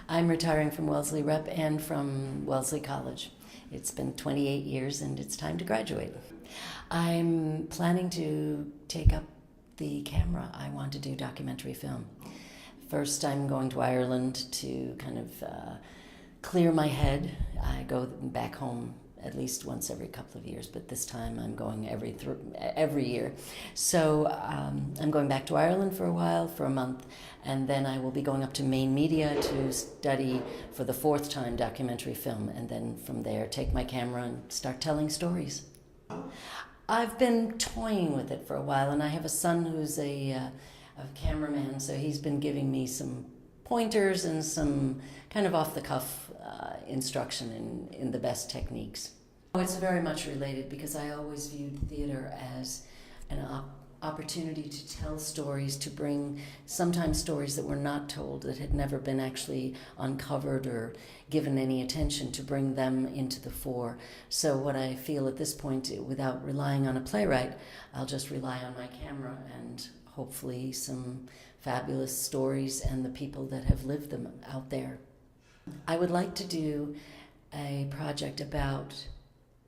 I'm retiring from Wellesley Rep and from Wellesley College. It's been 28 years and it's time to graduate. I'm planning to take up the camera. I want to do documentary film. First, I'm going to Ireland to kind of clear my head. I go back home at least once every couple of years, but this time I'm going every year. So I'm going back to Ireland for a while, for a month, and then I will be going up to Maine Media to study for the fourth time documentary film, and then from there take my camera and start telling stories. I've been toying with it for a while, and I have a son who's a cameraman, so he's been giving me some pointers and some kind of off-the-cuff instruction in the best techniques. It's very much related because I always viewed theater as an opportunity to tell stories, to bring sometimes stories that were not told, that had never been actually uncovered or given any attention, to bring them into the fore. So what I feel at this point, without relying on a playwright, I'll just rely on my camera and hopefully some fabulous stories and the people that have lived them out there. I would like to do a project about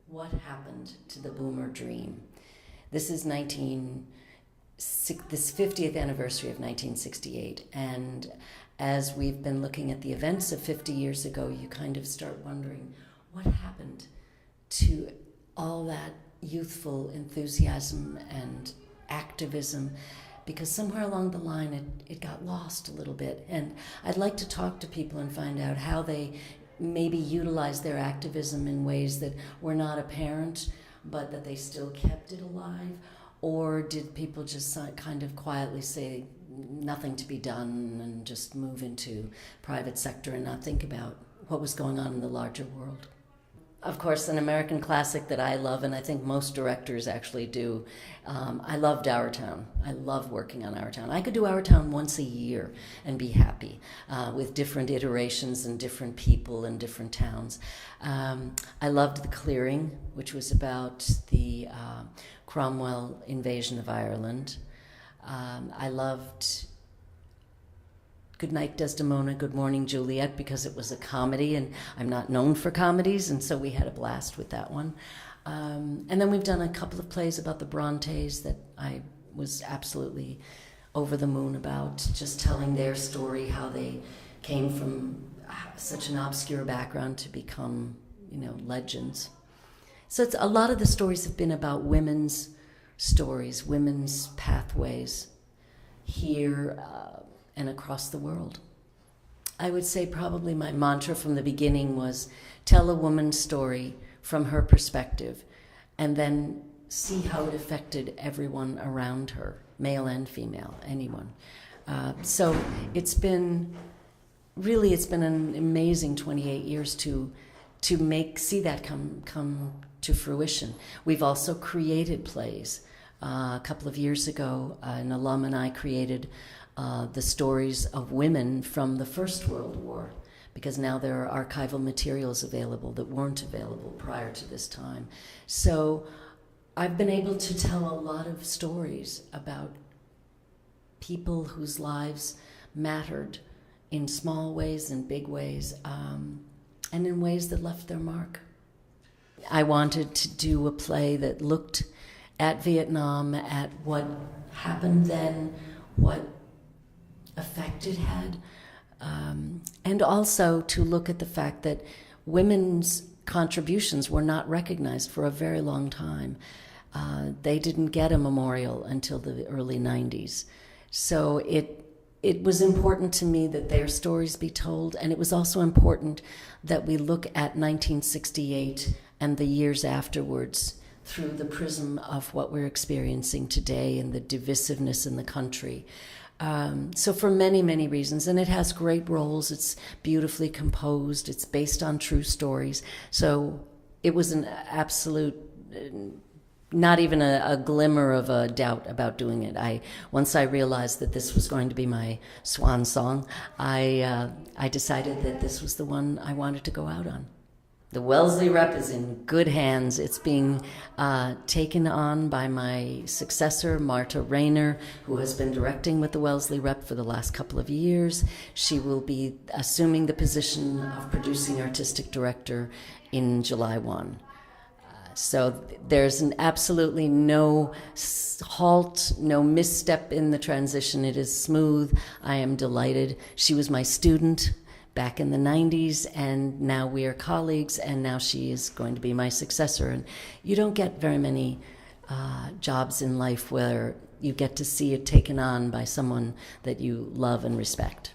what happened to the boomer dream. This is this 50th anniversary of 1968, and as we've been looking at the events of 50 years ago, you kind of start wondering what happened to all that youthful enthusiasm and activism, because somewhere along the line it got lost a little bit. And I'd like to talk to people and find out how they maybe utilized their activism in ways that were not apparent, but that they still kept it alive. Or did people just kind of quietly say nothing to be done and just move into private sector and not think about what was going on in the larger world? Of course, an American classic that I love, and I think most directors actually do. I loved Our Town. I love working on Our Town. I could do Our Town once a year and be happy, with different iterations and different people and different towns. I loved The Clearing, which was about the Cromwell invasion of Ireland. I loved Good Night, Desdemona, Good Morning, Juliet, because it was a comedy, and I'm not known for comedies, and so we had a blast with that one. And then we've done a couple of plays about the Brontes that I was absolutely over the moon about, just telling their story, how they came from such an obscure background to become, legends. So a lot of the stories have been about women's stories, women's pathways here and across the world. I would say probably my mantra from the beginning was tell a woman's story from her perspective and then see how it affected everyone around her, male and female, anyone. So it's been an amazing 28 years to see that come to fruition. We've also created plays. A couple of years ago, an alum and I created the stories of women from the First World War, because now there are archival materials available that weren't available prior to this time. So I've been able to tell a lot of stories about people whose lives mattered in small ways and big ways, and in ways that left their mark. I wanted to do a play that looked at Vietnam, at what happened then, what effect it had, and also to look at the fact that women's contributions were not recognized for a very long time. They didn't get a memorial until the early 90s. So it was important to me that their stories be told, and it was also important that we look at 1968 and the years afterwards through the prism of what we're experiencing today and the divisiveness in the country. So for many, many reasons, and it has great roles, it's beautifully composed, it's based on true stories. So it was an absolute, not even a glimmer of a doubt about doing it. Once I realized that this was going to be my swan song, I decided that this was the one I wanted to go out on. The Wellesley rep is in good hands. It's being taken on by my successor, Marta Rayner, who has been directing with the Wellesley rep for the last couple of years. She will be assuming the position of producing artistic director in July 1. So there's absolutely no halt, no misstep in the transition. It is smooth. I am delighted. She was my student back in the 90s, and now we are colleagues, and now she is going to be my successor. And you don't get very many jobs in life where you get to see it taken on by someone that you love and respect.